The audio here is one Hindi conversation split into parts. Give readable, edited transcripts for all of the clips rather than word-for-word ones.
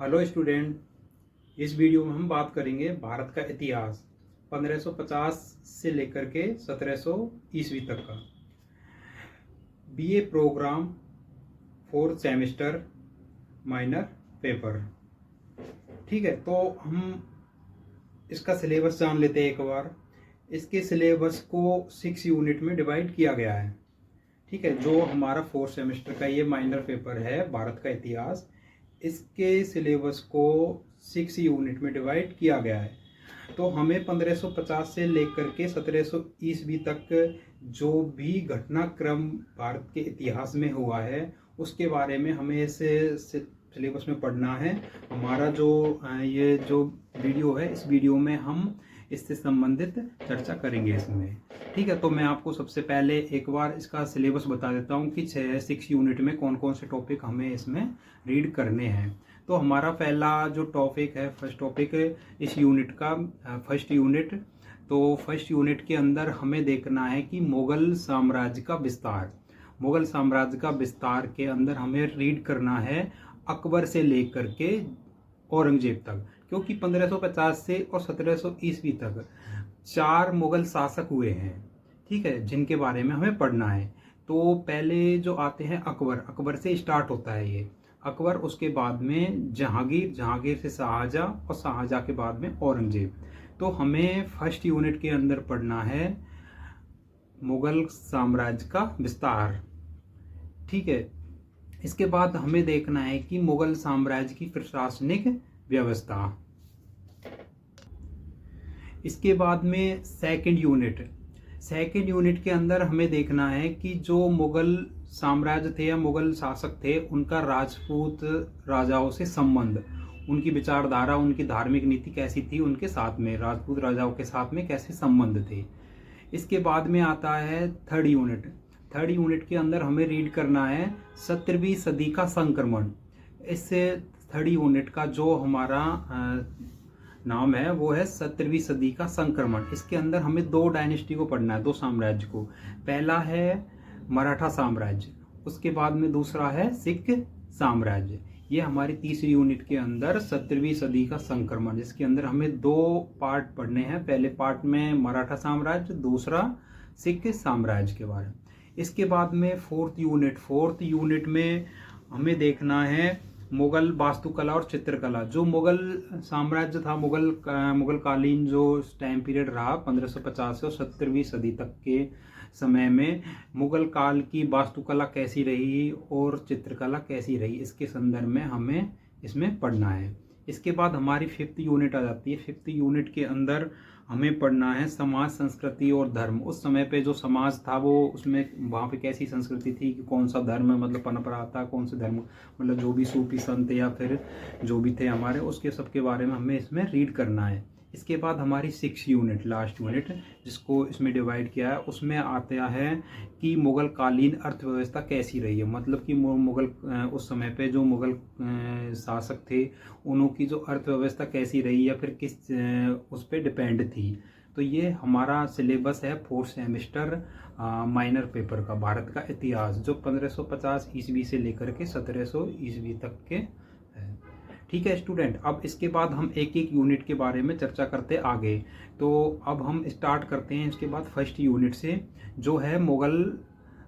Hello student. इस वीडियो में हम बात करेंगे भारत का इतिहास 1550 से लेकर के 1700 ईस्वी तक का। BA program 4th semester minor paper. ठीक है, तो हम इसका सिलेबस जान लेते हैं एक बार। इसके सिलेबस को 6 यूनिट में डिवाइड किया गया है। ठीक है, जो हमारा 4th सेमेस्टर का ये माइनर पेपर है भारत का इतिहास, इसके सिलेबस को 6 यूनिट में डिवाइड किया गया है। तो हमें 1550 से लेकर के 1700 ईस्वी तक जो भी घटनाक्रम भारत के इतिहास में हुआ है उसके बारे में हमें इस सिलेबस में पढ़ना है। हमारा जो ये जो वीडियो है, इस वीडियो में हम इससे संबंधित चर्चा करेंगे इसमें। ठीक है, तो मैं आपको सबसे पहले एक बार इसका सिलेबस बता देता हूँ कि 6 यूनिट में कौन कौन से टॉपिक हमें इसमें रीड करने हैं। तो हमारा पहला जो टॉपिक है, फर्स्ट टॉपिक इस यूनिट का फर्स्ट यूनिट। तो फर्स्ट यूनिट के अंदर हमें देखना है कि मुगल साम्राज्य का विस्तार। मुगल साम्राज्य का विस्तार के अंदर हमें रीड करना है अकबर से लेकर के औरंगजेब तक, क्योंकि 1550 से और 1700 ईस्वी तक 4 मुगल शासक हुए हैं। ठीक है, जिनके बारे में हमें पढ़ना है। तो पहले जो आते हैं अकबर, अकबर से स्टार्ट होता है ये अकबर। उसके बाद में जहांगीर, जहांगीर से शाहजहां और शाहजहां के बाद में औरंगजेब। तो हमें फर्स्ट यूनिट के अंदर पढ़ना है मुगल साम्राज्य का विस्तार। ठीक है, इसके बाद हमें देखना है कि मुगल साम्राज्य की प्रशासनिक व्यवस्था। इसके बाद में सेकंड यूनिट के अंदर हमें देखना है कि जो मुगल साम्राज्य थे या मुगल शासक थे, उनका राजपूत राजाओं से संबंध, उनकी विचारधारा, उनकी धार्मिक नीति कैसी थी, उनके साथ में राजपूत राजाओं के साथ में कैसे संबंध थे। इसके बाद में आता है थर्ड यूनिट के अंदर हमें रीड करना है 17वीं सदी का संक्रमण। इस थर्ड यूनिट का जो हमारा नाम है वो है 17वीं सदी का संक्रमण। इसके अंदर हमें 2 डायनेस्टी को पढ़ना है, 2 साम्राज्य को। पहला है मराठा साम्राज्य, उसके बाद में दूसरा है सिख साम्राज्य। ये हमारी तीसरी यूनिट के अंदर 17वीं सदी का संक्रमण, जिसके अंदर हमें 2 पार्ट पढ़ने हैं। पहले पार्ट में मराठा साम्राज्य, दूसरा सिख साम्राज्य के बारे में। इसके बाद में फोर्थ यूनिट में हमें देखना है मुगल वास्तुकला और चित्रकला। जो मुगल साम्राज्य था, मुगल कालीन जो टाइम पीरियड रहा 1550 से और 17वीं सदी तक के समय में, मुगल काल की वास्तुकला कैसी रही और चित्रकला कैसी रही, इसके संदर्भ में हमें इसमें पढ़ना है। इसके बाद हमारी 5th यूनिट आ जाती है। 5th यूनिट के अंदर हमें पढ़ना है समाज, संस्कृति और धर्म। उस समय पे जो समाज था वो, उसमें वहाँ पे कैसी संस्कृति थी, कि कौन सा धर्म मतलब पनप रहा था, कौन से धर्म मतलब जो भी सूफी संत या फिर जो भी थे हमारे, उसके सबके बारे में हमें इसमें रीड करना है। इसके बाद हमारी 6th यूनिट, लास्ट यूनिट जिसको इसमें डिवाइड किया है, उसमें आता है कि मुगल कालीन अर्थव्यवस्था कैसी रही है। मतलब कि मुगल उस समय पे जो मुगल शासक थे, उनकी जो अर्थव्यवस्था कैसी रही या फिर किस उस पर डिपेंड थी। तो ये हमारा सिलेबस है 4th सेमेस्टर माइनर पेपर का, भारत का इतिहास, जो 1550 ईस्वी से लेकर के 1700 ईस्वी तक के है। ठीक है स्टूडेंट, अब इसके बाद हम एक एक यूनिट के बारे में चर्चा करते आगे। तो अब हम स्टार्ट करते हैं इसके बाद फर्स्ट यूनिट से, जो है मुगल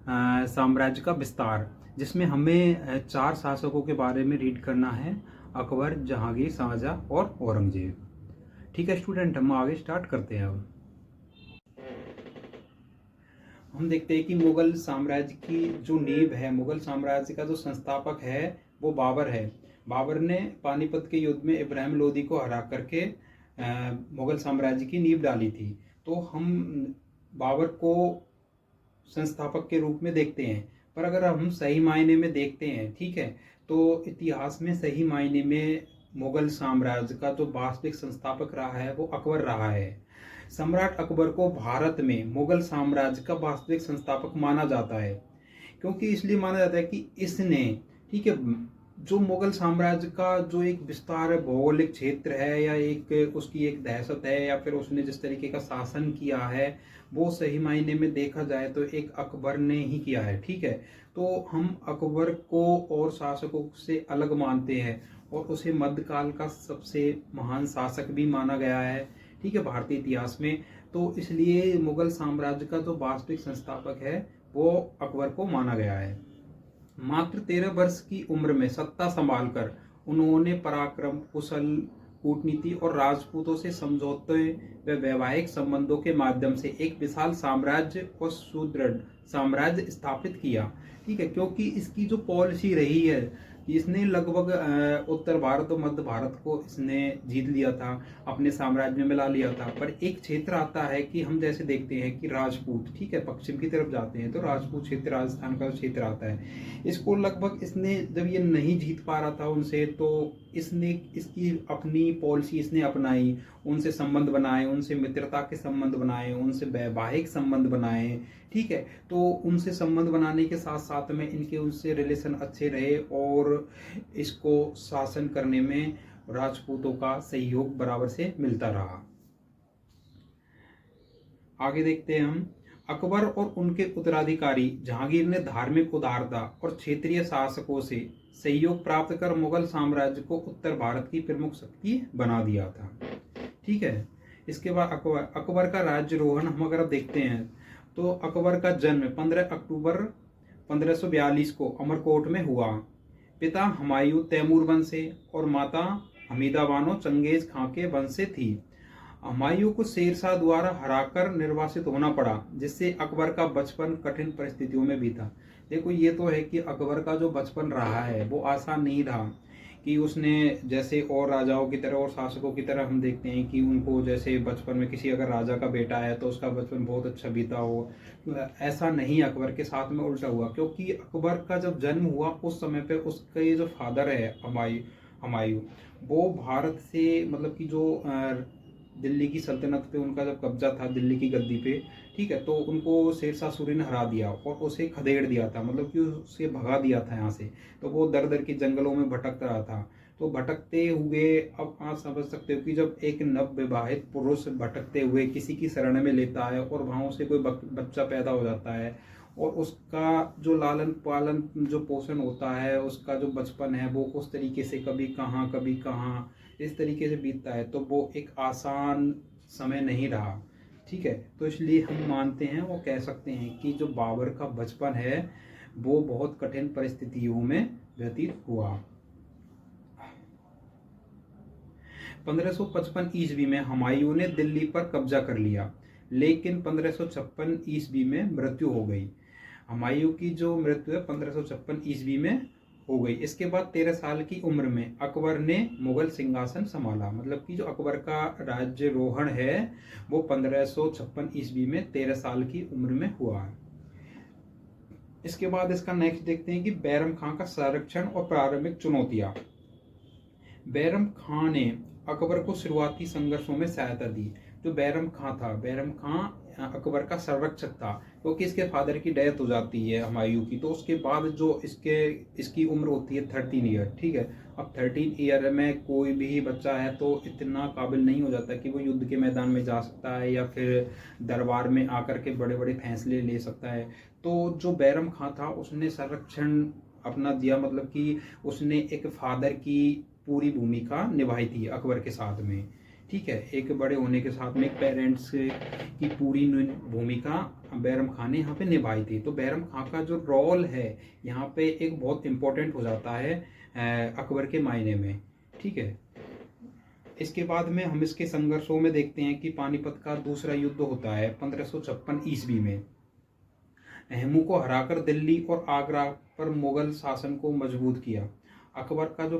साम्राज्य का विस्तार, जिसमें हमें 4 शासकों के बारे में रीड करना है, अकबर, जहांगीर, शाहजहां और औरंगजेब। ठीक है स्टूडेंट, हम आगे स्टार्ट करते हैं। अब हम देखते हैं कि मुगल साम्राज्य की जो नींव है, मुगल साम्राज्य का जो संस्थापक है वो बाबर है। बाबर ने पानीपत के युद्ध में इब्राहिम लोदी को हरा करके मुगल साम्राज्य की नींव डाली थी। तो हम बाबर को संस्थापक के रूप में देखते हैं, पर अगर हम सही मायने में देखते हैं, ठीक है, तो इतिहास में सही मायने में मुगल साम्राज्य का जो वास्तविक संस्थापक रहा है वो अकबर रहा है। सम्राट अकबर को भारत में मुगल साम्राज्य का वास्तविक संस्थापक माना जाता है, क्योंकि इसलिए माना जाता है कि इसने, ठीक है, जो मुगल साम्राज्य का जो एक विस्तार है, भौगोलिक क्षेत्र है, या एक उसकी एक दहशत है, या फिर उसने जिस तरीके का शासन किया है, वो सही मायने में देखा जाए तो एक अकबर ने ही किया है। ठीक है, तो हम अकबर को और शासकों से अलग मानते हैं और उसे मध्यकाल का सबसे महान शासक भी माना गया है। ठीक है, भारतीय इतिहास में। तो इसलिए मुगल साम्राज्य का जो वास्तविक संस्थापक है वो अकबर को माना गया है। मात्र 13 वर्ष की उम्र में सत्ता संभालकर उन्होंने पराक्रम, कुशल कूटनीति और राजपूतों से समझौते व वैवाहिक संबंधों के माध्यम से एक विशाल साम्राज्य और सुदृढ़ साम्राज्य स्थापित किया। ठीक है, क्योंकि इसकी जो पॉलिसी रही है, इसने लगभग उत्तर भारत और मध्य भारत को इसने जीत लिया था, अपने साम्राज्य में मिला लिया था। पर एक क्षेत्र आता है कि हम जैसे देखते हैं कि राजपूत, ठीक है, पश्चिम की तरफ जाते हैं तो राजपूत क्षेत्र, राजस्थान का क्षेत्र आता है, इसको लगभग इसने जब ये नहीं जीत पा रहा था उनसे, तो इसने इसकी अपनी पॉलिसी इसने अपनाई, उनसे संबंध बनाए, उनसे मित्रता के संबंध बनाए, उनसे वैवाहिक संबंध बनाए। ठीक है, तो उनसे संबंध बनाने के साथ साथ में इनके उनसे रिलेशन अच्छे रहे और इसको शासन करने में राजपूतों का सहयोग बराबर से मिलता रहा। आगे देखते हैं हम। अकबर और उनके उत्तराधिकारी जहांगीर ने धार्मिक उदारता और क्षेत्रीय शासकों से सहयोग प्राप्त कर मुगल साम्राज्य को उत्तर भारत की प्रमुख शक्ति बना दिया था। ठीक है, इसके बाद अकबर का राज्यरोहण हम अगर देखते हैं तो अकबर का जन्म 15 अक्टूबर 1542 को अमरकोट में हुआ। पिता हुमायूं तैमूर वंश से और माता हमीदा बानो चंगेज खां के वंश से थी। हुमायूं को शेरशाह द्वारा हराकर निर्वासित होना पड़ा, जिससे अकबर का बचपन कठिन परिस्थितियों में बीता। देखो, ये तो है कि अकबर का जो बचपन रहा है वो आसान नहीं था, कि उसने जैसे और राजाओं की तरह और शासकों की तरह हम देखते हैं कि उनको जैसे बचपन में किसी अगर राजा का बेटा है तो उसका बचपन बहुत अच्छा बीता हो, ऐसा नहीं अकबर के साथ में उल्टा हुआ। क्योंकि अकबर का जब जन्म हुआ उस समय पे उसके जो फादर है हुमायूं, वो भारत से मतलब कि जो दिल्ली की सल्तनत पे उनका जब कब्जा था दिल्ली की गद्दी पे, ठीक है, तो उनको शेरशाह सूरी ने हरा दिया और उसे खदेड़ दिया था, मतलब कि उसे भगा दिया था यहाँ से। तो वो दर दर के जंगलों में भटक रहा था। तो भटकते हुए अब आप समझ सकते हो कि जब एक नव विवाहित पुरुष भटकते हुए किसी की शरण में लेता है और वहाँ से कोई बच्चा पैदा हो जाता है और उसका जो लालन पालन जो पोषण होता है, उसका जो बचपन है वो उस तरीके से कभी कहाँ इस तरीके से बीतता है, तो वो एक आसान समय नहीं रहा। ठीक है, तो इसलिए हम मानते हैं, वो कह सकते हैं कि जो बाबर का बचपन है वो बहुत कठिन परिस्थितियों में व्यतीत हुआ। 1555 ईस्वी में हुमायूं ने दिल्ली पर कब्जा कर लिया, लेकिन 1556 ईस्वी में मृत्यु हो गई। हुमायूं की जो मृत्यु है 1556 ईस्वी में हो गई। इसके बाद 13 साल की उम्र में अकबर ने मुगल सिंहासन संभाला। मतलब कि जो अकबर का राज्यरोहण है वो 1556 ईस्वी में 13 साल की उम्र में हुआ है। इसके बाद इसका नेक्स्ट देखते हैं कि बैरम खां का संरक्षण और प्रारंभिक चुनौतियां। बैरम खां ने अकबर को शुरुआती संघर्षों में सहायता दी। जो बैरम खां था, बैरम खां अकबर का संरक्षक था, क्योंकि इसके फादर की डेथ हो जाती है हुमायूं की, तो उसके बाद जो इसकी उम्र होती है 13 ईयर। ठीक है, अब 13 ईयर में कोई भी बच्चा है तो इतना काबिल नहीं हो जाता कि वो युद्ध के मैदान में जा सकता है या फिर दरबार में आकर के बड़े बड़े फैसले ले सकता है। तो जो बैरम खां था उसने संरक्षण अपना दिया, मतलब कि उसने एक फादर की पूरी भूमिका निभाई थी अकबर के साथ में। ठीक है, एक बड़े होने के साथ में एक पेरेंट्स की पूरी भूमिका बैरम खां ने यहाँ पे निभाई थी। तो बैरम खां का जो रोल है यहाँ पे एक बहुत इम्पोर्टेंट हो जाता है अकबर के मायने में। ठीक है, इसके बाद में हम इसके संघर्षों में देखते हैं कि पानीपत का दूसरा युद्ध होता है 1556 ईस्वी में। अहमू को हराकर दिल्ली और आगरा पर मुगल शासन को मजबूत किया। अकबर का जो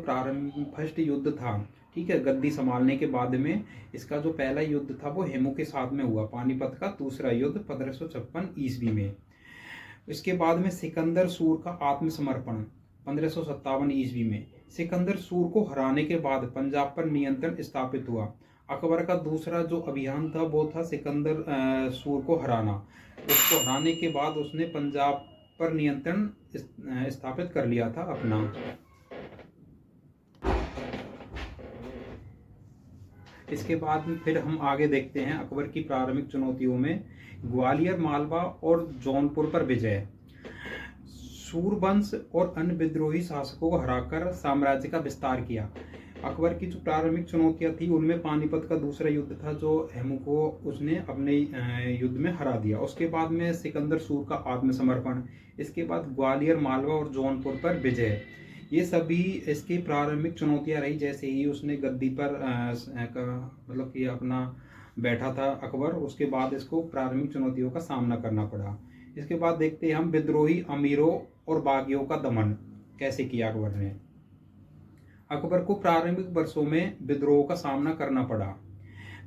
फर्स्ट युद्ध था, ठीक है, गद्दी संभालने के बाद में इसका जो पहला युद्ध था वो हेमू के साथ में हुआ। पानीपत का दूसरा युद्ध 1556 ईस्वी में। इसके बाद में सिकंदर सूर का आत्मसमर्पण 1557 ईस्वी में। सिकंदर सूर को हराने के बाद पंजाब पर नियंत्रण स्थापित हुआ। अकबर का दूसरा जो अभियान था वो था सिकंदर सूर को हराना। उसको हराने के बाद उसने पंजाब पर नियंत्रण स्थापित कर लिया था अपना। इसके बाद में फिर हम आगे देखते हैं अकबर की प्रारंभिक चुनौतियों में ग्वालियर, मालवा और जौनपुर पर विजय। सूरवंश और अन्य विद्रोही शासकों को हराकर साम्राज्य का विस्तार किया। अकबर की जो प्रारंभिक चुनौतियां थी उनमें पानीपत का दूसरा युद्ध था जो हेमू को उसने अपने युद्ध में हरा दिया। उसके बाद में सिकंदर सूर का आत्मसमर्पण, इसके बाद ग्वालियर, मालवा और जौनपुर पर विजय, ये सभी इसकी प्रारंभिक चुनौतियां रही। जैसे ही उसने गद्दी पर मतलब कि अपना बैठा था अकबर, उसके बाद इसको प्रारंभिक चुनौतियों का सामना करना पड़ा। इसके बाद देखते हैं हम विद्रोही अमीरों और बागियों का दमन कैसे किया अकबर ने। अकबर को प्रारंभिक वर्षों में विद्रोह का सामना करना पड़ा।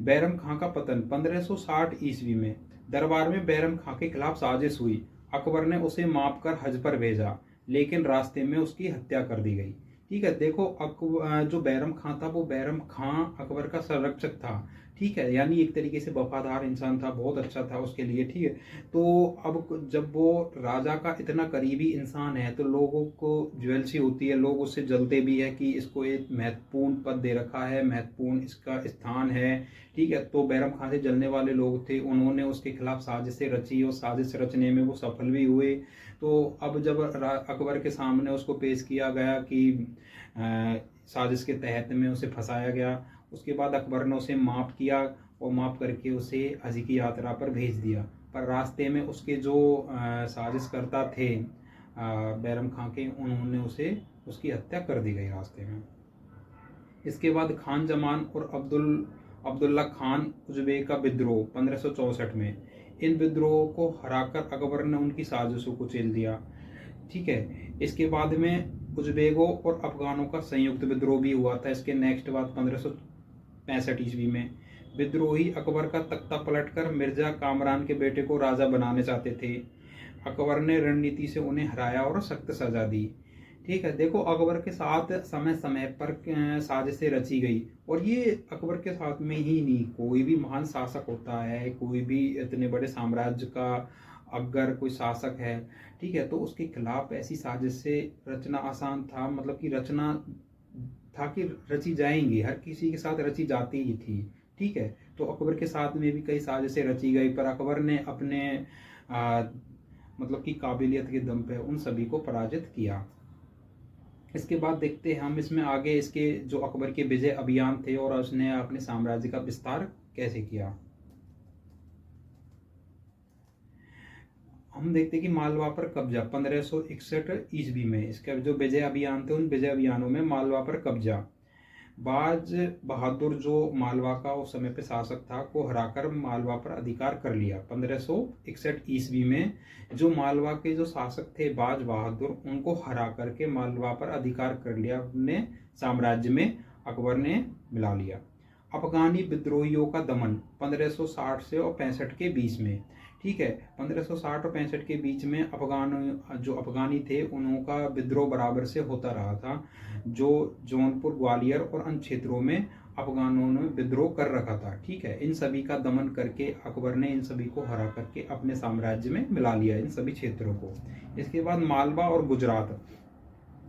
बैरम खां का पतन 1560 ईस्वी में दरबार में बैरम खां के खिलाफ साजिश हुई। अकबर ने उसे माफ कर हज पर भेजा, लेकिन रास्ते में उसकी हत्या कर दी गई। ठीक है, देखो जो बैरम खां था वो बैरम खां अकबर का संरक्षक था। ठीक है, यानी एक तरीके से वफादार इंसान था, बहुत अच्छा था उसके लिए। ठीक है, तो अब जब वो राजा का इतना करीबी इंसान है तो लोगों को ज्वेलसी होती है, लोग उससे जलते भी है कि इसको एक महत्वपूर्ण पद दे रखा है, महत्वपूर्ण इसका स्थान है। ठीक है, तो बैरम खां से जलने वाले लोग थे, उन्होंने उसके खिलाफ साजिशें रची और साजिश रचने में वो सफल भी हुए। तो अब जब अकबर के सामने उसको पेश किया गया कि साजिश के तहत में उसे फंसाया गया, उसके बाद अकबर ने उसे माफ़ किया और माफ़ करके उसे हज की यात्रा पर भेज दिया। पर रास्ते में उसके जो साजिशकर्ता थे बैरम खां के, उन्होंने उसकी हत्या कर दी गई रास्ते में। इसके बाद खान जमान और अब्दुल्ला खान उज़्बेक का विद्रोह 1564 में। इन विद्रोहों को हराकर अकबर ने उनकी साजिशों को चेल दिया। ठीक है, इसके बाद में उज़्बेकों और अफगानों का संयुक्त विद्रोह भी हुआ था। इसके नेक्स्ट बाद 1565 ईस्वी में विद्रोही अकबर का तख्ता पलटकर मिर्जा कामरान के बेटे को राजा बनाने चाहते थे। अकबर ने रणनीति से उन्हें हराया और सख्त सजा दी। ठीक है, देखो अकबर के साथ समय समय पर साजिशें रची गई, और ये अकबर के साथ में ही नहीं, कोई भी महान शासक होता है, कोई भी इतने बड़े साम्राज्य का अगर कोई शासक है, ठीक है, तो उसके खिलाफ ऐसी साजिशें रचना आसान था, मतलब कि रचना था कि रची जाएंगी, हर किसी के साथ रची जाती ही थी। ठीक है, तो अकबर के साथ में भी कई साजिशें रची गई, पर अकबर ने अपने मतलब कि काबिलियत के दम पे उन सभी को पराजित किया। इसके बाद देखते हैं हम इसमें आगे इसके जो अकबर के विजय अभियान थे और उसने अपने साम्राज्य का विस्तार कैसे किया। हम देखते हैं कि मालवा पर कब्जा 1561 ईस्वी में, इसके जो विजय अभियान थे उन विजय अभियानों में मालवा पर कब्जा। बाज बहादुर जो मालवा का उस समय पे शासक था को हराकर मालवा पर अधिकार कर लिया। 1561 ईस्वी में जो मालवा के जो शासक थे बाज बहादुर, उनको हरा करके मालवा पर अधिकार कर लिया, अपने साम्राज्य में अकबर ने मिला लिया। अफगानी विद्रोहियों का दमन 1560 से और 65 के बीच में। ठीक है, 1560 और 65 के बीच में जो अफगानी थे उनका विद्रोह बराबर से होता रहा था। जो जौनपुर, ग्वालियर और अन्य क्षेत्रों में अफगानों ने विद्रोह कर रखा था। ठीक है, इन सभी का दमन करके अकबर ने इन सभी को हरा करके अपने साम्राज्य में मिला लिया, इन सभी क्षेत्रों को। इसके बाद मालवा और गुजरात,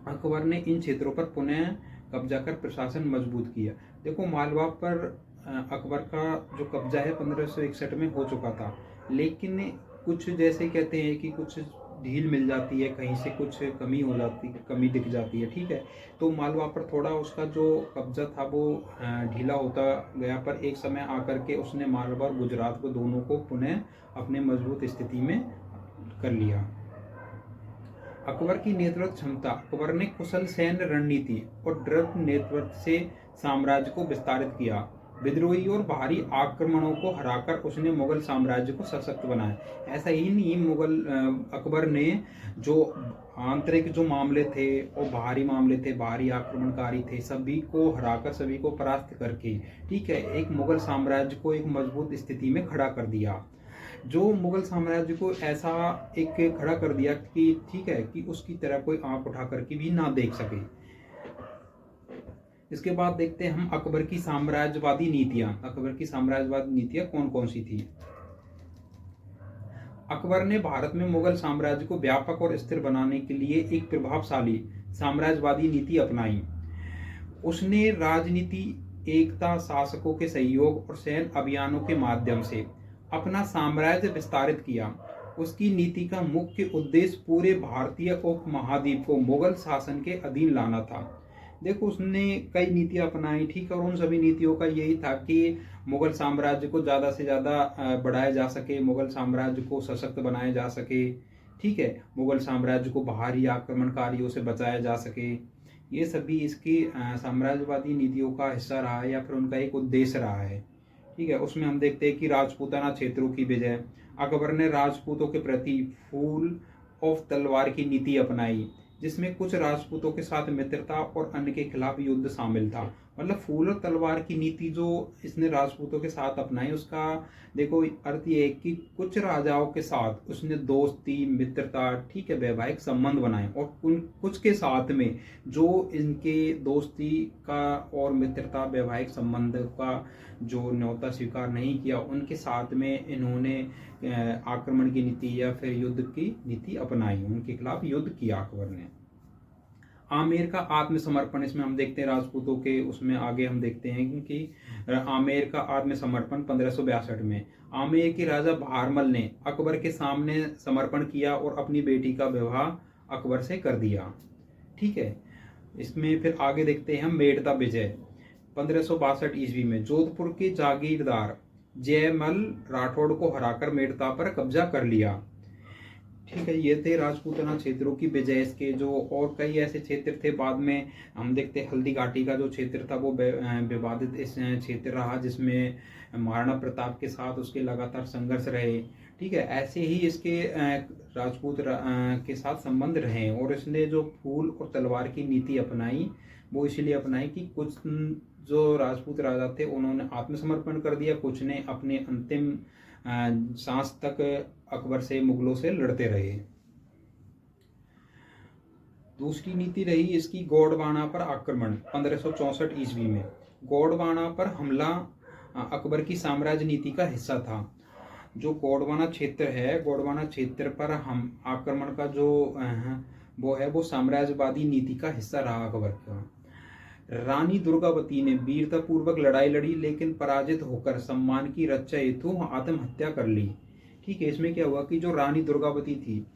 अकबर ने इन क्षेत्रों पर पुनः कब्जा कर प्रशासन मजबूत किया। देखो मालवा पर अकबर का जो कब्जा है 1561 में हो चुका था, लेकिन कुछ जैसे कहते हैं कि कुछ ढील मिल जाती है, कहीं से कुछ कमी दिख जाती है। ठीक है, तो मालवा पर थोड़ा उसका जो कब्जा था वो ढीला होता गया, पर एक समय आकर के उसने मालवा और गुजरात को दोनों को पुनः अपने मजबूत स्थिति में कर लिया। अकबर की नेतृत्व क्षमता, अकबर ने कुशल सैन्य रणनीति और दृढ़ नेतृत्व से साम्राज्य को विस्तारित किया। विद्रोही और बाहरी आक्रमणों को हराकर उसने मुगल साम्राज्य को सशक्त बनाया। ऐसा ही नहीं, अकबर ने जो आंतरिक जो मामले थे और बाहरी मामले थे, बाहरी आक्रमणकारी थे, सभी को हराकर, सभी को परास्त करके, ठीक है, एक मुगल साम्राज्य को एक मजबूत स्थिति में खड़ा कर दिया। जो मुगल साम्राज्य को ऐसा एक खड़ा कर दिया कि ठीक है कि उसकी तरह कोई आंख उठा करके भी ना देख सके। इसके बाद देखते हैं हम अकबर की साम्राज्यवादी नीतियां। अकबर की साम्राज्यवादी नीतियां कौन कौन सी थी। अकबर ने भारत में मुगल साम्राज्य को व्यापक और स्थिर बनाने के लिए एक प्रभावशाली साम्राज्यवादी नीति अपनाई। उसने राजनीति एकता, शासकों के सहयोग और सैन्य अभियानों के माध्यम से अपना साम्राज्य विस्तारित किया। उसकी नीति का मुख्य उद्देश्य पूरे भारतीय उपमहाद्वीप को मुगल शासन के अधीन लाना था। देखो, उसने कई नीतियां अपनाई, ठीक है, और उन सभी नीतियों का यही था कि मुगल साम्राज्य को ज़्यादा से ज़्यादा बढ़ाया जा सके, मुगल साम्राज्य को सशक्त बनाया जा सके, ठीक है, मुगल साम्राज्य को बाहरी आक्रमणकारियों से बचाया जा सके। ये सभी इसकी साम्राज्यवादी नीतियों का हिस्सा रहा है या फिर उनका एक उद्देश्य रहा है। ठीक है, उसमें हम देखते हैं कि राजपूताना क्षेत्रों की विजय। अकबर ने राजपूतों के प्रति फूल ऑफ तलवार की नीति अपनाई, जिसमें कुछ राजपूतों के साथ मित्रता और अन्य के खिलाफ युद्ध शामिल था। मतलब फूल और तलवार की नीति जो इसने राजपूतों के साथ अपनाई, उसका देखो अर्थ ये है कि कुछ राजाओं के साथ उसने दोस्ती, मित्रता, ठीक है, वैवाहिक संबंध बनाए, और कुछ के साथ में जो इनके दोस्ती का और मित्रता, वैवाहिक संबंध का जो न्योता स्वीकार नहीं किया, उनके साथ में इन्होंने आक्रमण की नीति या फिर युद्ध की नीति अपनाई, उनके खिलाफ युद्ध किया अकबर ने। आमेर का आत्मसमर्पण, इसमें हम देखते हैं राजपूतों के, उसमें आगे हम देखते हैं कि आमेर का आत्मसमर्पण 1562 में आमेर के राजा भारमल ने अकबर के सामने समर्पण किया और अपनी बेटी का विवाह अकबर से कर दिया। ठीक है, इसमें फिर आगे देखते हैं हम मेड़ता विजय 1562 ईस्वी में जोधपुर के जागीरदार जयमल राठौड़ को हराकर मेड़ता पर कब्जा कर लिया। ठीक है, ये थे राजपूताना क्षेत्रों की विजय। इसके जो और कई ऐसे क्षेत्र थे, बाद में हम देखते हैं हल्दी घाटी का जो क्षेत्र था वो विवादित इस क्षेत्र रहा, जिसमें महाराणा प्रताप के साथ उसके लगातार संघर्ष रहे। ठीक है, ऐसे ही इसके राजपूत के साथ संबंध रहे, और इसने जो फूल और तलवार की नीति अपनाई वो इसलिए अपनाई कि कुछ जो राजपूत राजा थे उन्होंने आत्मसमर्पण कर दिया, कुछ ने अपने अंतिम सांस तक अकबर से, मुगलों से लड़ते रहे। दूसरी नीति रही इसकी गोंडवाना पर आक्रमण 1564 ईस्वी में। गोंडवाना पर हमला अकबर की साम्राज्य नीति का हिस्सा था। जो गोंडवाना क्षेत्र है, गोंडवाना क्षेत्र पर हम आक्रमण का जो वो है वो साम्राज्यवादी नीति का हिस्सा रहा अकबर का। रानी दुर्गावती ने वीरतापूर्वक लड़ाई लड़ी, लेकिन पराजित होकर सम्मान की रक्षा हेतु आत्महत्या कर ली। ठीक है, इसमें क्या हुआ कि जो रानी दुर्गावती थी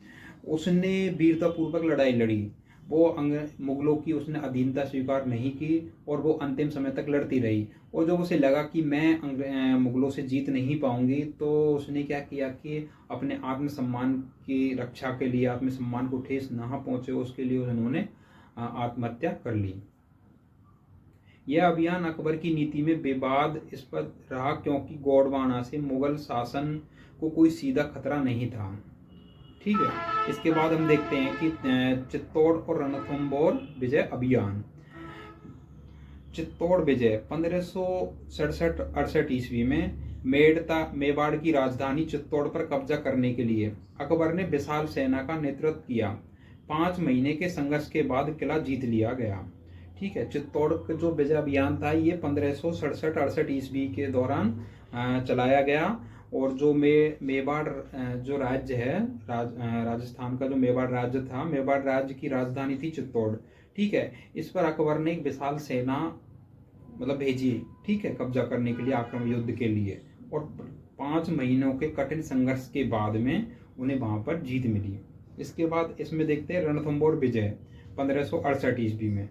उसने वीरतापूर्वक लड़ाई लड़ी, वो मुगलों की उसने अधीनता स्वीकार नहीं की और वो अंतिम समय तक लड़ती रही। और जब उसे लगा कि मैं मुगलों से जीत नहीं पाऊंगी, तो उसने क्या किया कि अपने आत्मसम्मान की रक्षा के लिए, आत्मसम्मान को ठेस ना पहुंचे उसके लिए उन्होंने आत्महत्या कर ली। यह अभियान अकबर की नीति में विवाद इस पर रहा, क्योंकि गोंडवाना से मुगल शासन को कोई सीधा खतरा नहीं था। ठीक है, इसके बाद हम देखते हैं कि चित्तौड़ और रणथंभौर विजय अभियान। चित्तौड़ विजय 1567-68 ईस्वी में मेवाड़ की राजधानी चित्तौड़ पर कब्जा करने के लिए अकबर ने विशाल सेना का नेतृत्व किया। 5 महीने के संघर्ष के बाद किला जीत लिया गया। ठीक है, चित्तौड़ का जो विजय अभियान था ये 1567-68 ईस्वी के दौरान चलाया गया, और जो मेवाड़ जो राज्य है, राजस्थान का जो मेवाड़ राज्य था, मेवाड़ राज्य की राजधानी थी चित्तौड़। ठीक है, इस पर अकबर ने एक विशाल सेना मतलब भेजी, ठीक है, कब्जा करने के लिए, आक्रमण युद्ध के लिए, और 5 महीनों के कठिन संघर्ष के बाद में उन्हें वहां पर जीत मिली। इसके बाद इसमें देखते हैं रणथंभौर विजय 1568 ईस्वी में।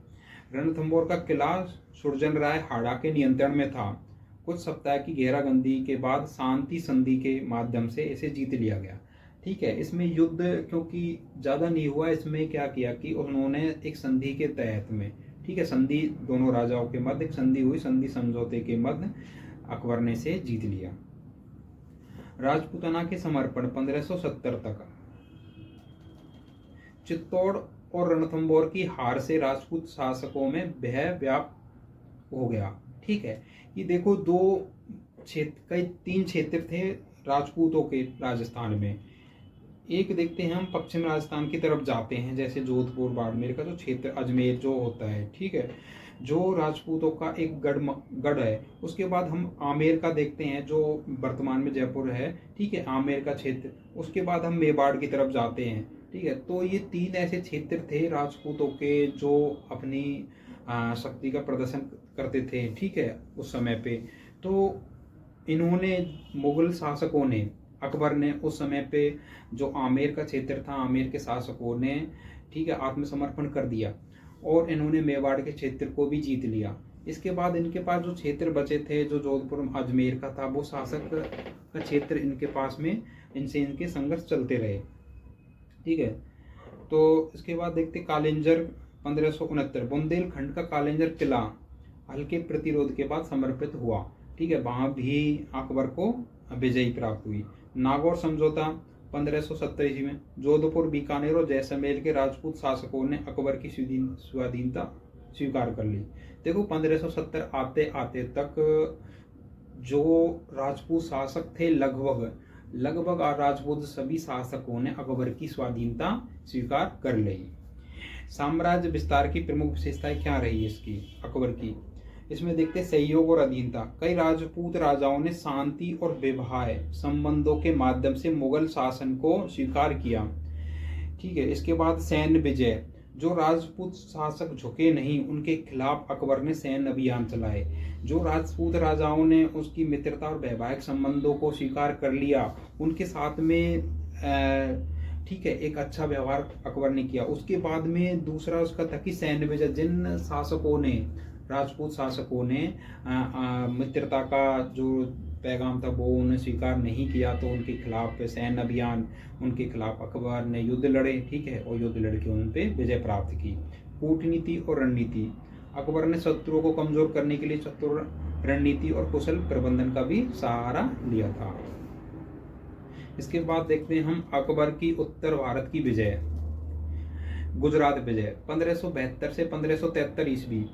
रणथंभौर का किला सुरजन राय हाड़ा के नियंत्रण में था। कुछ सप्ताह की घेराबंदी के बाद शांति संधि के माध्यम से इसे जीत लिया गया। ठीक है, इसमें युद्ध क्योंकि ज़्यादा नहीं हुआ, इसमें क्या किया कि उन्होंने एक संधि के तहत में, ठीक है, संधि दोनों राजाओं के मध्य एक संधि हुई, संधि समझौते के मध्य अकबर ने इसे जीत लिया। राजपूताना के समर्पण 1570 तक। चित्तौड़ और रणथंभौर की हार से राजपूत शासकों में भय व्याप्त हो गया। ठीक है, ये देखो 3 क्षेत्र थे राजपूतों के राजस्थान में। एक देखते हैं हम पश्चिम राजस्थान की तरफ जाते हैं, जैसे जोधपुर, बाड़मेर का जो क्षेत्र, अजमेर जो होता है, ठीक है, जो राजपूतों का एक गढ़ है। उसके बाद हम आमेर का देखते हैं जो वर्तमान में जयपुर है, ठीक है, आमेर का क्षेत्र। उसके बाद हम मेवाड़ की तरफ जाते हैं। ठीक है, तो ये 3 ऐसे क्षेत्र थे राजपूतों के जो अपनी शक्ति का प्रदर्शन करते थे, ठीक है, उस समय पे। तो इन्होंने, मुगल शासकों ने, अकबर ने उस समय पे जो आमेर का क्षेत्र था, आमेर के शासकों ने, ठीक है, आत्मसमर्पण कर दिया और इन्होंने मेवाड़ के क्षेत्र को भी जीत लिया। इसके बाद इनके पास जो क्षेत्र बचे थे, जो जोधपुर अजमेर का था, वो शासक का क्षेत्र इनके पास में, इनसे इनके संघर्ष चलते रहे, ठीक है। तो इसके बाद देखते कालिंजर 1569, बुंदेलखंड का कालिंजर किला हल्के प्रतिरोध के बाद समर्पित हुआ, ठीक है, वहां भी अकबर को विजयी प्राप्त हुई। नागौर समझौता 1570 ईस्वी में, जोधपुर, बीकानेर और जैसलमेर के राजपूत शासकों ने अकबर की स्वाधीनता स्वीकार कर ली। देखो 1570 आते आते तक जो राजपूत शासक थे, लगभग राजपूत सभी शासकों ने अकबर की स्वाधीनता स्वीकार कर ली। साम्राज्य विस्तार की प्रमुख विशेषताएं क्या रही इसकी, अकबर की? इसमें देखते सहयोग और अधीनता। कई राजपूत राजाओं ने शांति और वैवाहिक संबंधों के माध्यम से मुगल शासन को स्वीकार किया, ठीक है। इसके बाद सैन्य विजय, जो राजपूत शासक झुके नहीं, उनके खिलाफ अकबर ने सैन्य अभियान चलाए। जो राजपूत राजाओं ने उसकी मित्रता और वैवाहिक संबंधों को स्वीकार कर लिया, उनके साथ में ठीक है, एक अच्छा व्यवहार अकबर ने किया। उसके बाद में दूसरा उसका था कि सैन्य विजय, जिन शासकों ने, राजपूत शासकों ने मित्रता का जो पैगाम था वो उन्हें स्वीकार नहीं किया, तो उनके खिलाफ सैन्य अभियान, उनके खिलाफ अकबर ने युद्ध लड़े, ठीक है, और युद्ध लड़के उन पे विजय प्राप्त की। कूटनीति और रणनीति, अकबर ने शत्रुओं को कमजोर करने के लिए चतुर रणनीति और कुशल प्रबंधन का भी सहारा लिया था। इसके बाद देखते हैं हम अकबर की उत्तर भारत की विजय। गुजरात विजय 1572 से 1573 ईस्वी।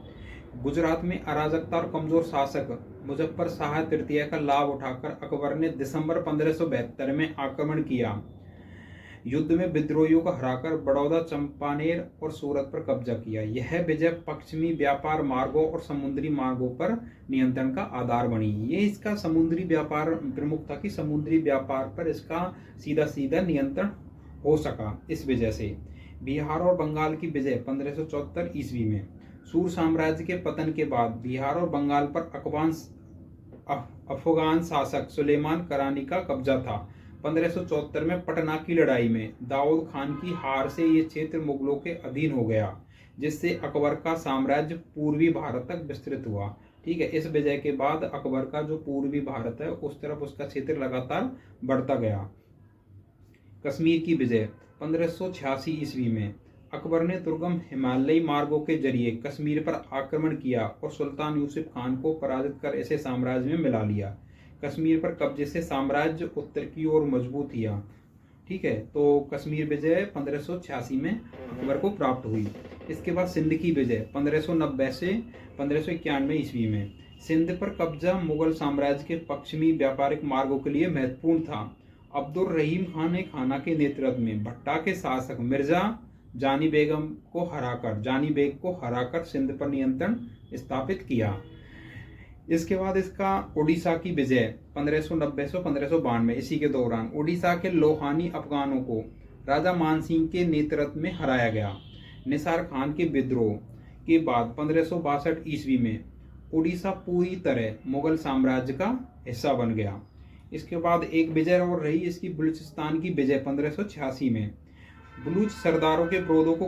गुजरात में अराजकता और कमजोर शासक मुजफ्फर शाह तृतीय का लाभ उठाकर अकबर ने दिसंबर 1572 में आक्रमण किया। युद्ध में विद्रोहियों को हराकर बड़ौदा, चंपानेर और सूरत पर कब्जा किया। यह विजय पश्चिमी व्यापार मार्गों और समुद्री मार्गों पर नियंत्रण का आधार बनी। ये इसका समुद्री व्यापार प्रमुख था कि समुद्री व्यापार पर इसका सीधा सीधा नियंत्रण हो सका इस वजह से। बिहार और बंगाल की विजय 1574 ईस्वी में। सूर साम्राज्य के पतन के बाद बिहार और बंगाल पर अफगान शासक सुलेमान करानी का कब्जा था। 1574 में पटना की लड़ाई में दाऊद खान की हार से ये क्षेत्र मुगलों के अधीन हो गया, जिससे अकबर का साम्राज्य पूर्वी भारत तक विस्तृत हुआ, ठीक है। इस विजय के बाद अकबर का जो पूर्वी भारत है उस तरफ उसका क्षेत्र लगातार बढ़ता गया। कश्मीर की विजय 1586 ईस्वी में। अकबर ने दुर्गम हिमालयी मार्गों के जरिए कश्मीर पर आक्रमण किया और सुल्तान यूसुफ खान को पराजित कर इसे साम्राज्य में मिला लिया। कश्मीर पर कब्जे से साम्राज्य उत्तर की ओर मजबूत किया, ठीक है। तो कश्मीर विजय 1586 में अकबर को प्राप्त हुई। इसके बाद सिंध की विजय 1590 से 1591 ईस्वी में। सिंध पर कब्जा मुगल साम्राज्य के पश्चिमी व्यापारिक मार्गों के लिए महत्वपूर्ण था। अब्दुल रहीम खान ने खाना के नेतृत्व में भट्टा के शासक मिर्जा जानी बेग को हराकर सिंध पर नियंत्रण स्थापित किया। इसके बाद इसका उड़ीसा की विजय 1590 से 1592, इसी के दौरान उड़ीसा के लोहानी अफगानों को राजा मानसिंह के नेतृत्व में हराया गया। निसार खान के विद्रोह के बाद 1562 ईस्वी में उड़ीसा पूरी तरह मुगल साम्राज्य का हिस्सा बन गया। इसके बाद एक विजय और रही इसकी बलूचिस्तान की विजय 1586 में। बलूच सरदारों के विरोधों को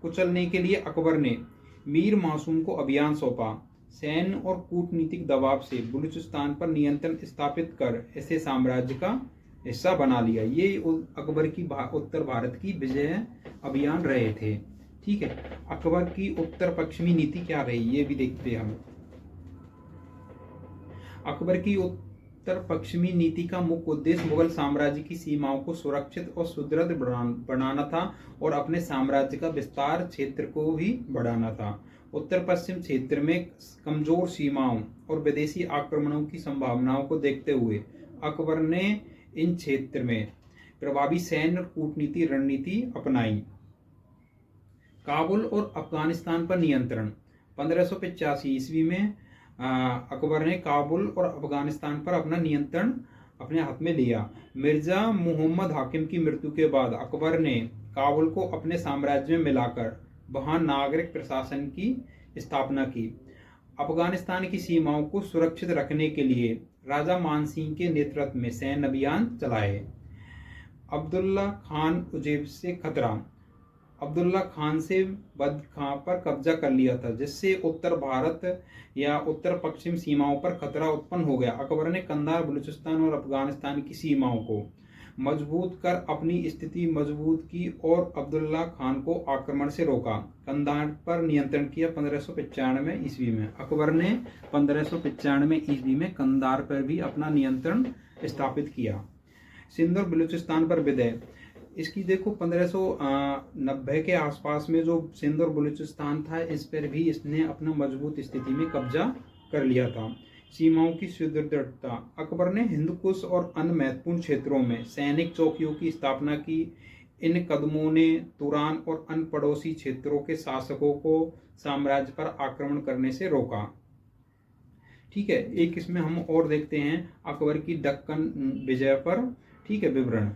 कुचलने के लिए अकबर ने मीर मासूम को अभियान सौंपा। सैन्य और कूटनीतिक दबाव से बलूचिस्तान पर नियंत्रण स्थापित कर इसे साम्राज्य का हिस्सा बना लिया। ये अकबर की उत्तर भारत की विजय अभियान रहे थे, ठीक है। अकबर की उत्तर पश्चिमी नीति क्या रही ये भी देखते हैं हम। अकबर की उत्तर पश्चिमी नीति का मुख्य उद्देश्य मुगल साम्राज्य की सीमाओं को सुरक्षित और सुदृढ़ बनाना था और अपने साम्राज्य का विस्तार क्षेत्र को भी बढ़ाना था। उत्तर पश्चिम क्षेत्र में कमजोर सीमाओं और विदेशी आक्रमणों की संभावनाओं को देखते हुए अकबर ने इन क्षेत्र में प्रभावी सैन्य और कूटनीति रणनीति अपनाई। काबुल और अफगानिस्तान पर नियंत्रण 1585 ईस्वी में अकबर ने काबुल और अफगानिस्तान पर अपना नियंत्रण अपने हाथ में लिया। मिर्जा मोहम्मद हाकिम की मृत्यु के बाद अकबर ने काबुल को अपने साम्राज्य में मिलाकर वहां नागरिक प्रशासन की स्थापना की। अफगानिस्तान की सीमाओं को सुरक्षित रखने के लिए राजा मानसिंह के नेतृत्व में सैन्य अभियान चलाए। अब्दुल्ला खान उजेब से खतरा। अब्दुल्ला खान से बद खां पर कब्जा कर लिया था, जिससे उत्तर भारत या उत्तर पश्चिम सीमाओं पर खतरा उत्पन्न हो गया। अकबर ने कंधार, बलूचिस्तान और अफगानिस्तान की सीमाओं को मजबूत कर अपनी स्थिति मजबूत की और अब्दुल्ला खान को आक्रमण से रोका। कंधार पर नियंत्रण किया 1595 ईस्वी में। अकबर ने 1595 ईस्वी में कंधार पर भी अपना नियंत्रण स्थापित किया। सिंध और बलूचिस्तान पर विजय। इसकी देखो 1590 के आसपास में जो सिंध और बलूचिस्तान था, इस पर भी इसने अपना मजबूत स्थिति में कब्जा कर लिया था। सीमाओं की सुदृढ़ता। अकबर ने हिंदकुश और अन्य महत्वपूर्ण क्षेत्रों में सैनिक चौकियों की स्थापना की। इन कदमों ने तुरान और अन्य पड़ोसी क्षेत्रों के शासकों को साम्राज्य पर आक्रमण करने से रोका। ठीक है, एक इसमें हम और देखते हैं अकबर की दक्कन विजय पर, ठीक है, विवरण।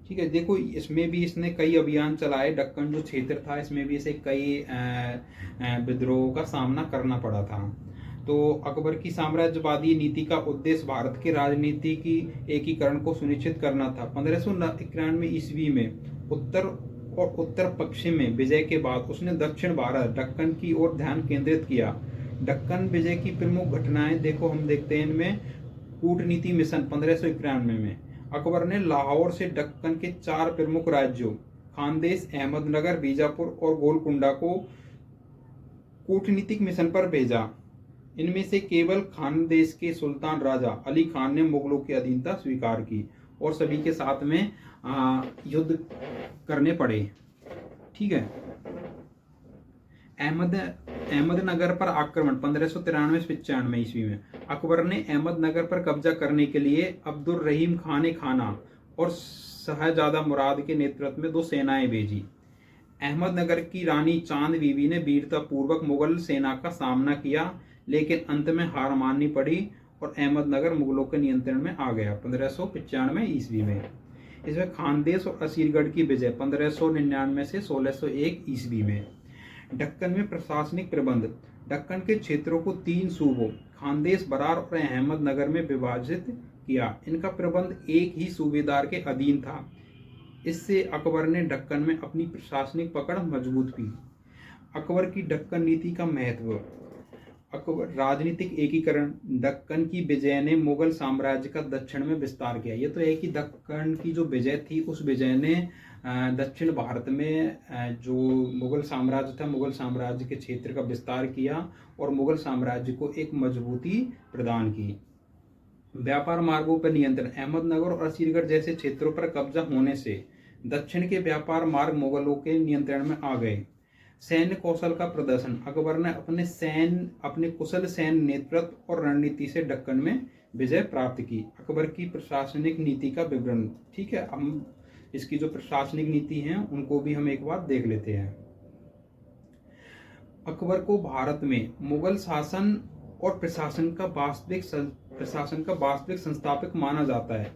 ठीक है, देखो इसमें भी इसने कई अभियान चलाए। दक्कन जो क्षेत्र था, इसमें भी इसे कई विद्रोहों का सामना करना पड़ा था। तो अकबर की साम्राज्यवादी नीति का उद्देश्य भारत के राजनीति की एकीकरण को सुनिश्चित करना था। 1591 ईस्वी में उत्तर और उत्तर पश्चिम में विजय के बाद उसने दक्षिण भारत, दक्कन की ओर ध्यान केंद्रित किया। दक्कन विजय की प्रमुख घटनाएं देखो हम देखते हैं इनमें। कूटनीति मिशन 1591 में अकबर ने लाहौर से दक्कन के 4 प्रमुख राज्यों खानदेश, अहमदनगर, बीजापुर और गोलकुंडा को कूटनीतिक मिशन पर भेजा। इनमें से केवल खानदेश के सुल्तान राजा अली खान ने मुगलों की अधीनता स्वीकार की और सभी के साथ में युद्ध करने पड़े। ठीक है, अहमदनगर पर आक्रमण 1593-95 ईस्वी में अकबर ने अहमदनगर पर कब्जा करने के लिए अब्दुल रहीम खान खाना और शहजादा मुराद के नेतृत्व में 2 सेनाएं भेजी। अहमदनगर की रानी चांद बीवी ने वीरतापूर्वक मुगल सेना का सामना किया, लेकिन अंत में हार माननी पड़ी और अहमदनगर मुगलों के नियंत्रण में आ गया 1595 ईस्वी में। इसमें खानदेश और असीरगढ़ की विजय 1599 से 1601 ईस्वी में। दक्कन में प्रशासनिक प्रबंध। दक्कन के क्षेत्रों को 3 सूबों खानदेश, बरार और अहमदनगर में विभाजित किया। इनका प्रबंध एक ही सूबेदार के अधीन था। इससे अकबर ने दक्कन में अपनी प्रशासनिक पकड़ मजबूत की। अकबर की दक्कन नीति का महत्व। अकबर राजनीतिक एकीकरण। दक्कन की विजय ने मुगल साम्राज्य का दक्षिण में विस्तार किया। ये तो है कि दक्कन की जो विजय थी, उस विजय ने दक्षिण भारत में जो मुगल साम्राज्य था, मुगल साम्राज्य के क्षेत्र का विस्तार किया और मुगल साम्राज्य को एक मजबूती प्रदान की। व्यापार मार्गों पर नियंत्रण। अहमदनगर और असीरगढ़ जैसे क्षेत्रों पर कब्जा होने से दक्षिण के व्यापार मार्ग मुगलों के नियंत्रण में आ गए। सैन्य कौशल का प्रदर्शन। अकबर ने अपने कुशल सैन्य नेतृत्व और रणनीति से दक्कन में विजय प्राप्त की। अकबर की प्रशासनिक नीति का विवरण। ठीक है, हम इसकी जो प्रशासनिक नीति है उनको भी हम एक बार देख लेते हैं। अकबर को भारत में मुगल शासन और प्रशासन का वास्तविक संस्थापक माना जाता है।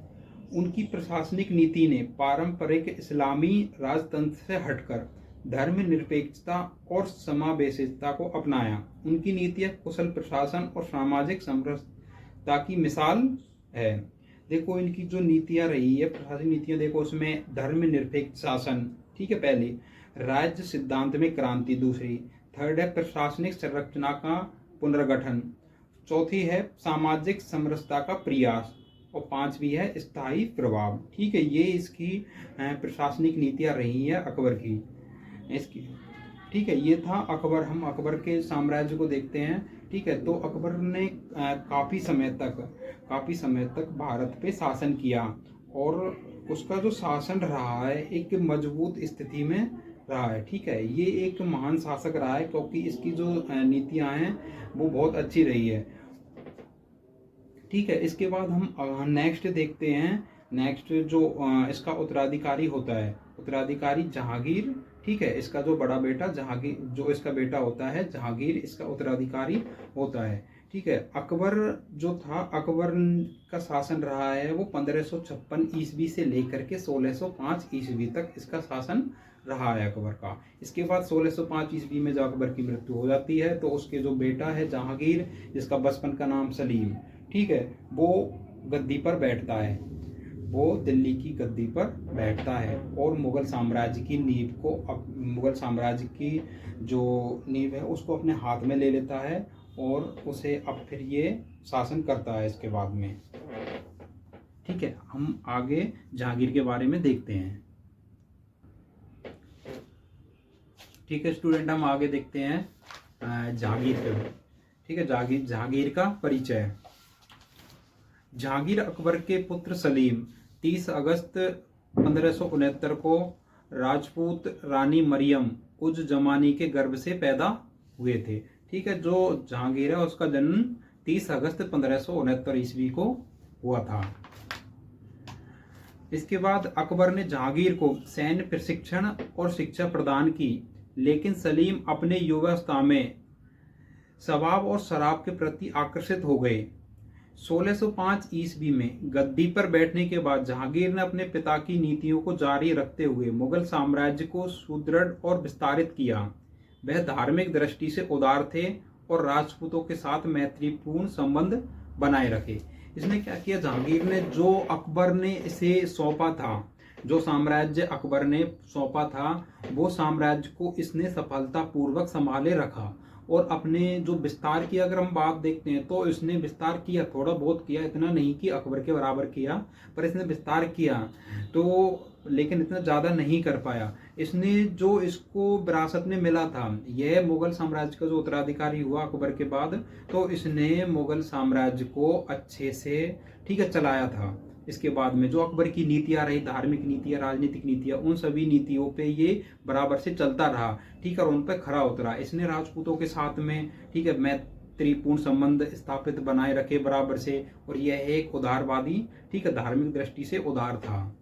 उनकी प्रशासनिक नीति ने पारंपरिक इस्लामी राजतंत्र से हटकर धर्मनिरपेक्षता और समावेशिता को अपनाया। उनकी नीतियां कुशल प्रशासन और सामाजिक समरसता की मिसाल है। देखो इनकी जो नीतियां रही है, प्रशासनिक नीतियां, देखो उसमें धर्मनिरपेक्ष शासन, ठीक है, पहली। राज्य सिद्धांत में क्रांति, दूसरी। थर्ड है प्रशासनिक संरचना का पुनर्गठन। चौथी है सामाजिक समरसता का प्रयास और 5वीं है स्थायी प्रभाव। ठीक है, ये इसकी प्रशासनिक नीतियां रही है अकबर की इसकी। ठीक है, ये था अकबर। हम अकबर के साम्राज्य को देखते हैं। ठीक है, तो अकबर ने काफ़ी समय तक भारत पे शासन किया और उसका जो शासन रहा है एक मजबूत स्थिति में रहा है। ठीक है, ये एक महान शासक रहा है क्योंकि इसकी जो नीतियां हैं वो बहुत अच्छी रही है। ठीक है, इसके बाद हम नेक्स्ट देखते हैं। नेक्स्ट जो इसका उत्तराधिकारी होता है, उत्तराधिकारी जहांगीर। ठीक है, इसका जो बड़ा बेटा जहांगीर, जो इसका बेटा होता है जहांगीर, इसका उत्तराधिकारी होता है। ठीक है, अकबर जो था, अकबर का शासन रहा है वो 1556 ईस्वी से लेकर के 1605 ईस्वी तक इसका शासन रहा है अकबर का। इसके बाद 1605 ईस्वी में जब अकबर की मृत्यु हो जाती है तो उसके जो बेटा है जहांगीर, जिसका बचपन का नाम सलीम, ठीक है, वो गद्दी पर बैठता है, वो दिल्ली की गद्दी पर बैठता है और मुगल साम्राज्य की नींव को, मुगल साम्राज्य की जो नींव है उसको अपने हाथ में ले लेता है और उसे अब फिर ये शासन करता है इसके बाद में। ठीक है, हम आगे जहांगीर के बारे में देखते हैं। ठीक है स्टूडेंट, हम आगे देखते हैं जहांगीर के। ठीक है, जहांगीर का परिचय। जहांगीर अकबर के पुत्र सलीम 30 अगस्त 1569 को राजपूत रानी मरियम उज जमानी के गर्भ से पैदा हुए थे। ठीक है, जो जहांगीर है उसका जन्म 30 अगस्त 1569 ईस्वी को हुआ था। इसके बाद अकबर ने जहांगीर को सैन्य प्रशिक्षण और शिक्षा प्रदान की, लेकिन सलीम अपने युवावस्था में शराब और शराब के प्रति आकर्षित हो गए। 1605 ईस्वी में गद्दी पर बैठने के बाद जहांगीर ने अपने पिता की नीतियों को जारी रखते हुए मुगल साम्राज्य को सुदृढ़ और विस्तारित किया। वह धार्मिक दृष्टि से उदार थे और राजपूतों के साथ मैत्रीपूर्ण संबंध बनाए रखे। इसने क्या किया, जहांगीर ने जो अकबर ने इसे सौंपा था, जो साम्राज्य अकबर ने सौंपा था, वो साम्राज्य को इसने सफलतापूर्वक संभाले रखा और अपने जो विस्तार की अगर हम बात देखते हैं तो इसने विस्तार किया, थोड़ा बहुत किया, इतना नहीं कि अकबर के बराबर किया, पर इसने विस्तार किया तो, लेकिन इतना ज़्यादा नहीं कर पाया। इसने जो इसको विरासत में मिला था, यह मुगल साम्राज्य का जो उत्तराधिकारी हुआ अकबर के बाद, तो इसने मुगल साम्राज्य को अच्छे से, ठीक है, चलाया था। इसके बाद में जो अकबर की नीतियां रही, धार्मिक नीतियां, राजनीतिक नीतियां, उन सभी नीतियों पे ये बराबर से चलता रहा, ठीक है, और उन पर खरा उतरा। इसने राजपूतों के साथ में, ठीक है, मैत्रीपूर्ण संबंध स्थापित बनाए रखे बराबर से, और यह एक उदारवादी, ठीक है, धार्मिक दृष्टि से उदार था।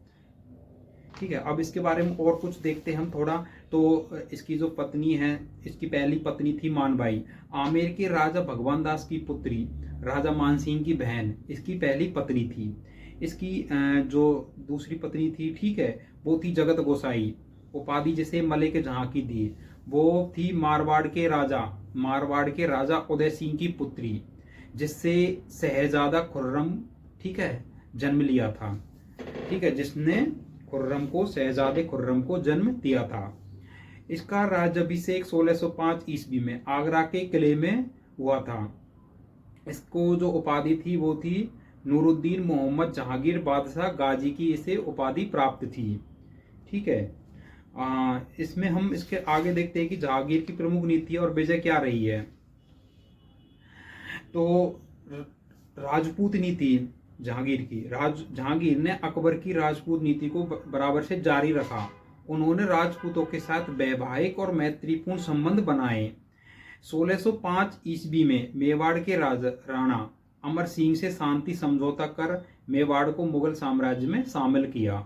ठीक है, अब इसके बारे में और कुछ देखते हैं हम थोड़ा। तो इसकी जो पत्नी है, इसकी पहली पत्नी थी मानबाई, आमेर के राजा भगवान दास की पुत्री, राजा मानसिंह की बहन, इसकी पहली पत्नी थी। इसकी जो दूसरी पत्नी थी, ठीक है, वो थी जगत गोसाई, उपाधि जिसे मलिक जहां की दी, वो थी मारवाड़ के राजा उदय सिंह की पुत्री, जिससे शहजादा खुर्रम, ठीक है, जन्म लिया था। ठीक है, जिसने शहजादे खुर्रम को जन्म दिया था। इसका राज्याभिषेक 1605 ईस्वी में आगरा के किले में हुआ था। इसको जो उपाधि थी वो थी नूरुद्दीन मोहम्मद जहांगीर बादशाह गाजी की इसे उपाधि प्राप्त थी। ठीक है, इसमें हम इसके आगे देखते हैं कि जहांगीर की प्रमुख नीति और वजह क्या रही है। तो राजपूत नीति जहांगीर ने अकबर की राजपूत नीति को बराबर से जारी रखा। उन्होंने राजपूतों के साथ वैवाहिक और मैत्रीपूर्ण संबंध बनाए। 1605 ईस्वी में मेवाड़ के राणा अमर सिंह से शांति समझौता कर मेवाड़ को मुगल साम्राज्य में शामिल किया।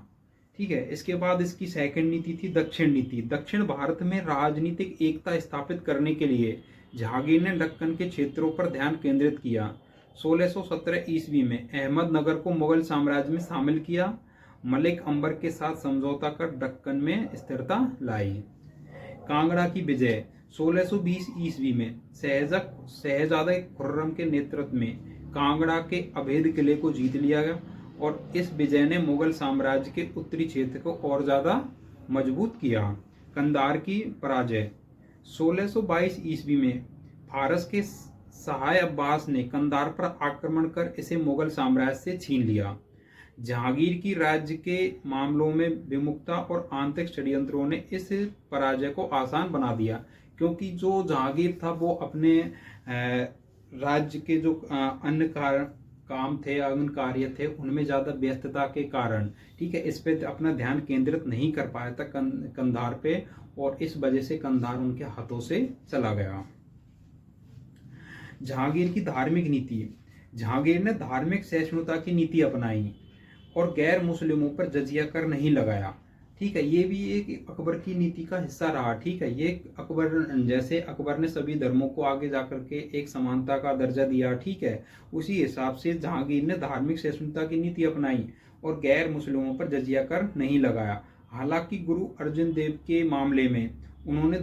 ठीक है, इसके बाद इसकी सेकंड नीति थी दक्षिण नीति। दक्षिण भारत में राजनीतिक एकता स्थापित करने के लिए जहांगीर ने दक्कन के क्षेत्रों पर ध्यान केंद्रित किया। 1617 ईस्वी में अहमदनगर को मुगल साम्राज्य में शामिल किया। मलिक अंबर के साथ समझौता कर दक्कन में स्थिरता लाई। कांगड़ा की विजय 1620 ईस्वी में शहजादा खुर्रम के नेतृत्व में कांगड़ा के अभेद किले को जीत लिया गया और इस विजय ने मुगल साम्राज्य के उत्तरी क्षेत्र को और ज्यादा मजबूत किया। कंधार की पराजय 1622 ईस्वी में फारस के सहाय अब्बास ने कंधार पर आक्रमण कर इसे मुगल साम्राज्य से छीन लिया। जहांगीर की राज्य के मामलों में विमुखता और आंतरिक षड्यंत्रों ने इस पराजय को आसान बना दिया, क्योंकि जो जहांगीर था वो अपने राज्य के जो अन्य काम थे, अन्य कार्य थे, उनमें ज़्यादा व्यस्तता के कारण, ठीक है, इस पे अपना ध्यान केंद्रित नहीं कर पाया था कंधार पे, और इस वजह से कंधार उनके हाथों से चला गया। जहांगीर की धार्मिक नीति। जहांगीर ने धार्मिक सहिष्णुता की नीति अपनाई और गैर मुस्लिमों पर जजिया कर नहीं लगाया। ठीक है, ये भी एक अकबर की नीति का हिस्सा रहा। ठीक है, ये जैसे अकबर ने सभी धर्मों को आगे जाकर के एक समानता का दर्जा दिया, ठीक है, उसी हिसाब से जहांगीर ने धार्मिक सहिष्णुता की नीति अपनाई और गैर मुस्लिमों पर जजिया कर नहीं लगाया। हालांकि गुरु अर्जन देव के मामले में उन्होंने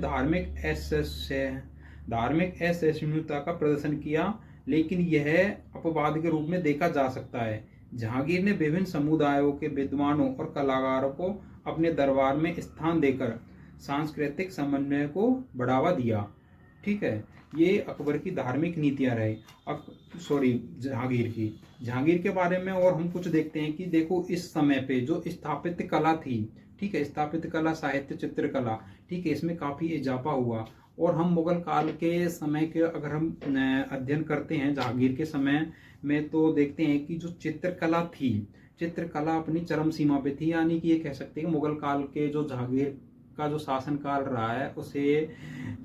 धार्मिक असहिष्णुता का प्रदर्शन किया, लेकिन यह अपवाद के रूप में देखा जा सकता है। जहांगीर ने विभिन्न समुदायों के विद्वानों और कलाकारों को अपने दरबार में स्थान देकर सांस्कृतिक समन्वय को बढ़ावा दिया। ठीक है, ये अकबर की धार्मिक नीतियां रहे। जहांगीर के बारे में और हम कुछ देखते हैं कि देखो इस समय पे जो स्थापत्य कला थी, ठीक है, स्थापत्य कला, साहित्य, चित्रकला, ठीक है, इसमें काफ़ी इजाफा हुआ। और हम मुगल काल के समय के अगर हम अध्ययन करते हैं जहांगीर के समय में, तो देखते हैं कि जो चित्रकला थी, चित्रकला अपनी चरम सीमा पे थी। यानी कि ये कह सकते हैं कि मुगल काल के जो जहांगीर का जो शासन काल रहा है उसे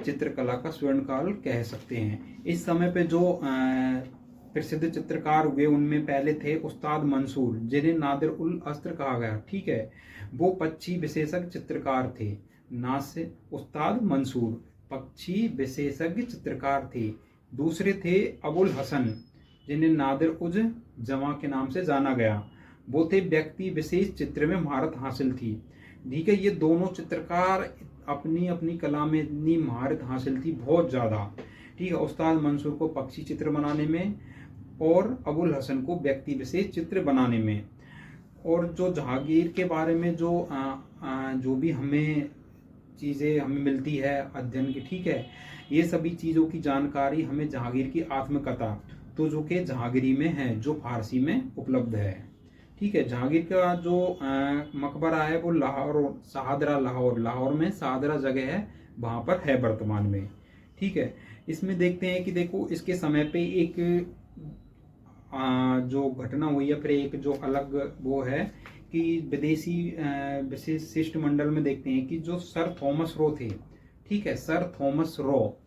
चित्रकला का स्वर्ण काल कह सकते हैं। इस समय पे जो प्रसिद्ध चित्रकार हुए उनमें पहले थे उस्ताद मंसूर, जिन्हें नादिर उल अस्र कहा गया। ठीक है, वो पक्षी विशेषज्ञ चित्रकार थे। उस्ताद मंसूर पक्षी विशेषज्ञ चित्रकार थे। दूसरे थे अबुल हसन, जिन्हें नादिर उज जमा के नाम से जाना गया। वो थे व्यक्ति विशेष चित्र में महारत हासिल थी। ठीक है, ये दोनों चित्रकार अपनी अपनी कला में इतनी महारत हासिल थी, बहुत ज़्यादा। ठीक है, उस्ताद मंसूर को पक्षी चित्र बनाने में और अबुल हसन को व्यक्ति विशेष चित्र बनाने में। और जो जहांगीर के बारे में जो भी हमें चीज़ें हमें मिलती है अध्ययन की, ठीक है, ये सभी चीज़ों की जानकारी हमें जहांगीर की आत्मकथा, तो जो कि जहांगीरी में है, जो फारसी में उपलब्ध है। ठीक है, जहांगीर का जो मकबरा है वो लाहौर में शाहदरा जगह है, वहाँ पर है वर्तमान में। ठीक है, इसमें देखते हैं कि देखो इसके समय पे एक जो घटना हुई है, फिर एक जो अलग वो है कि विदेशी विशेष शिष्टमंडल में देखते हैं कि जो सर थॉमस रो थे, ठीक है, सर थॉमस रो,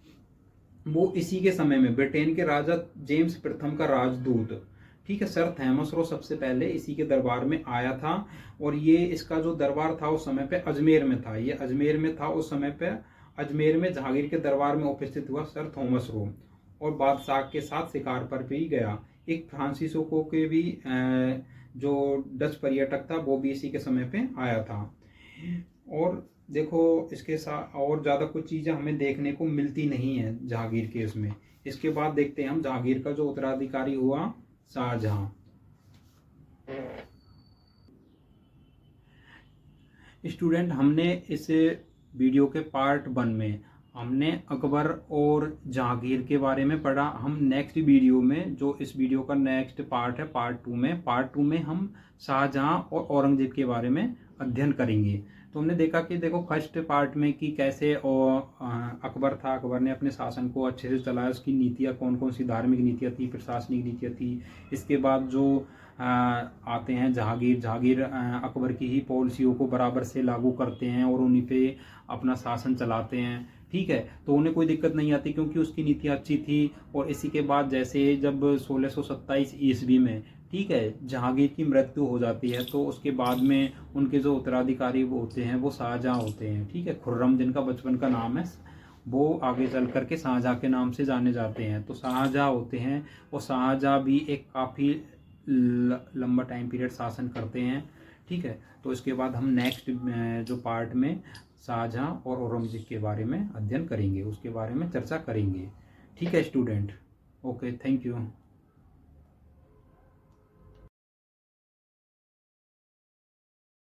वो इसी के समय में ब्रिटेन के राजा जेम्स प्रथम का राजदूत, ठीक है, सर थॉमस रो सबसे पहले इसी के दरबार में आया था। और ये इसका जो दरबार था उस समय पे अजमेर में था, ये अजमेर में था उस समय पे। अजमेर में जहांगीर के दरबार में उपस्थित हुआ सर थॉमस रो, और बादशाह के साथ शिकार पर भी गया। एक फ्रांसिसको के भी जो डच पर्यटक था वो भी इसी के समय पे आया था। और देखो इसके साथ और ज़्यादा कुछ चीज़ें हमें देखने को मिलती नहीं है जहांगीर के इसमें। इसके बाद देखते हैं हम जहांगीर का जो उत्तराधिकारी हुआ शाहजहां। स्टूडेंट, हमने इस वीडियो के पार्ट 1 में हमने अकबर और जहांगीर के बारे में पढ़ा। हम नेक्स्ट वीडियो में, जो इस वीडियो का नेक्स्ट पार्ट है, पार्ट 2 में हम शाहजहां और औरंगजेब के बारे में अध्ययन करेंगे। तो हमने देखा कि देखो फर्स्ट पार्ट में कि कैसे अकबर था, अकबर ने अपने शासन को अच्छे से चलाया, उसकी नीतियाँ कौन कौन सी धार्मिक नीतियाँ थी, प्रशासनिक नीतियाँ थी। इसके बाद जो आते हैं जहांगीर अकबर की ही पॉलिसियों को बराबर से लागू करते हैं और उन्हीं पे अपना शासन चलाते हैं। ठीक है, तो उन्हें कोई दिक्कत नहीं आती क्योंकि उसकी नीतियाँ अच्छी थी। और इसी के बाद जैसे जब 1627 ईस्वी में, ठीक है, जहांगीर की मृत्यु हो जाती है, तो उसके बाद में उनके जो उत्तराधिकारी वो होते हैं वो शाहजहां होते हैं। ठीक है, खुर्रम जिनका बचपन का नाम है, वो आगे चल करके शाहजहां के नाम से जाने जाते हैं। तो शाहजहां होते हैं, और शाहजहां भी एक काफ़ी लंबा टाइम पीरियड शासन करते हैं। ठीक है, तो इसके बाद हम नेक्स्ट जो पार्ट में शाहजहां और औरंगजेब के बारे में अध्ययन करेंगे, उसके बारे में चर्चा करेंगे। ठीक है स्टूडेंट, ओके, थैंक यू।